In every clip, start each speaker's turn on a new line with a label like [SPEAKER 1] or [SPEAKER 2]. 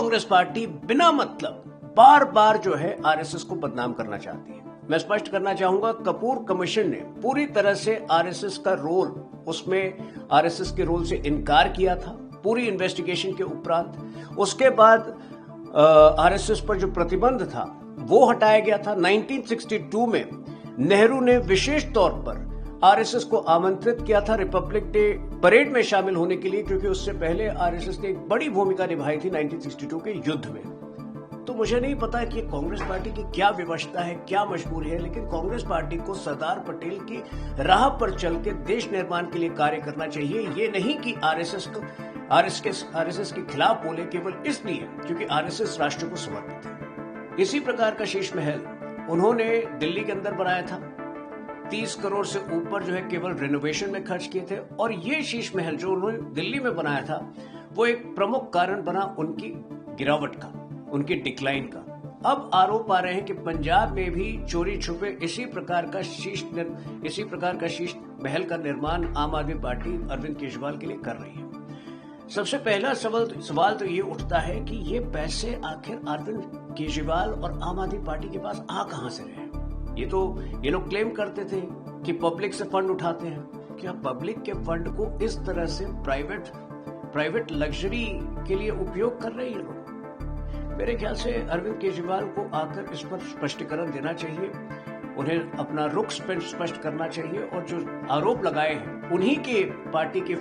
[SPEAKER 1] Congress party बिना मतलब बार बार जो है आरएसएस को बदनाम करना चाहती है। मैं स्पष्ट करना चाहूंगा, कपूर कमीशन ने पूरी तरह से आरएसएस का रोल, उसमें आरएसएस के रोल से इनकार किया था पूरी इन्वेस्टिगेशन के उपरांत। उसके बाद आरएसएस पर जो प्रतिबंध था वो हटाया गया था। 1962 में नेहरू ने विशेष तौर पर आरएसएस को आमंत्रित किया था रिपब्लिक डे परेड में शामिल होने के लिए, क्योंकि उससे पहले आरएसएस ने एक बड़ी भूमिका निभाई थी 1962 के युद्ध में। तो मुझे नहीं पता कि कांग्रेस पार्टी की क्या विवशता है, क्या मजबूरी है, लेकिन कांग्रेस पार्टी को सरदार पटेल की राह पर चल के देश निर्माण के लिए कार्य करना चाहिए। ये नहीं कि आरएसएस के खिलाफ बोले केवल इसलिए क्योंकि आरएसएस राष्ट्र को समर्पित है। इसी प्रकार का शीश महल उन्होंने दिल्ली के अंदर बनाया था। 30 करोड़ से ऊपर जो है केवल रिनोवेशन में खर्च किए थे, और ये शीश महल जो उन्होंने दिल्ली में बनाया था वो एक प्रमुख कारण बना उनकी गिरावट का, उनकी डिक्लाइन का। अब आरोप आ रहे हैं कि पंजाब में भी चोरी छुपे इसी प्रकार का शीश महल का निर्माण आम आदमी पार्टी अरविंद केजरीवाल के लिए कर रही है। सबसे पहला सवाल तो ये उठता है कि ये पैसे आखिर अरविंद केजरीवाल और आम आदमी पार्टी के पास आ कहां से रहे? ये लोग क्लेम करते थे कि पब्लिक से फंड उठाते हैं। क्या पब्लिक के फंड को इस तरह से प्राइवेट लग्जरी के लिए उपयोग कर रहे हैं ये लोग? मेरे ख्याल से अरविंद केजरीवाल को आकर इस पर स्पष्टीकरण देना चाहिए, उन्हें अपना रुख स्पष्ट करना चाहिए, और जो आरोप लगाए हैं उन्हीं के पार्टी के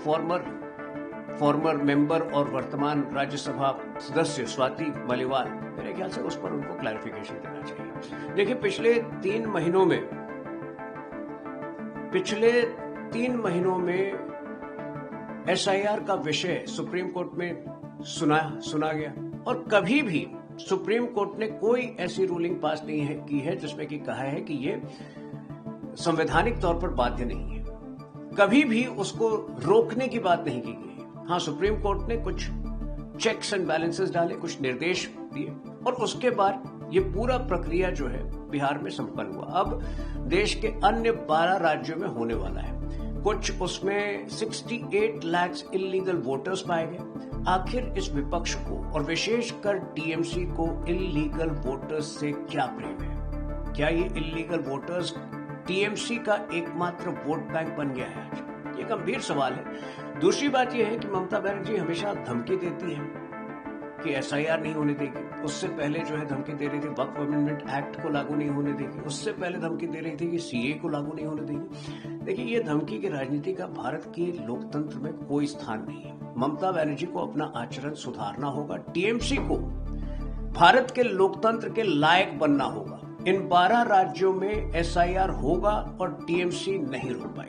[SPEAKER 1] फॉर्मर मेंबर और वर्तमान राज्यसभा सदस्य स्वाति मलिवाल, मेरे ख्याल से उस पर उनको क्लैरिफिकेशन देना चाहिए। देखिए, पिछले 3 महीनों में एसआईआर का विषय सुप्रीम कोर्ट में सुना गया, और कभी भी सुप्रीम कोर्ट ने कोई ऐसी रूलिंग पास नहीं की है जिसमें कि कहा है कि ये संवैधानिक तौर पर बाध्य नहीं है। कभी भी उसको रोकने की बात नहीं की गई। हाँ, सुप्रीम कोर्ट ने कुछ चेक्स एंड बैलेंसेस डाले, कुछ निर्देश दिए, और उसके बाद ये पूरा प्रक्रिया जो है बिहार में संपन्न हुआ। अब देश के अन्य 12 राज्यों में होने वाला है। कुछ उसमें 68 लाख इल्लीगल वोटर्स पाए गए। आखिर इस विपक्ष को और विशेषकर टीएमसी को इल्लीगल वोटर्स से क्या प्रेम है? क्या ये इल्लीगल वोटर्स टीएमसी का एकमात्र वोट बैंक बन गया है आज? ये गंभीर सवाल है। दूसरी बात यह है कि ममता बनर्जी हमेशा धमकी देती है कि एसआईआर नहीं होने देगी। उससे पहले जो है धमकी दे रही थी वक्फ अमेंडमेंट एक्ट को लागू नहीं होने देगी। उससे पहले धमकी दे रही थी कि सीए को लागू नहीं होने देगी। देखिए, ये धमकी की राजनीति का भारत के लोकतंत्र में कोई स्थान नहीं है। ममता बनर्जी को अपना आचरण सुधारना होगा। टीएमसी को भारत के लोकतंत्र के लायक बनना होगा। इन 12 राज्यों में एसआईआर होगा और टीएमसी नहीं रोक पाएगी।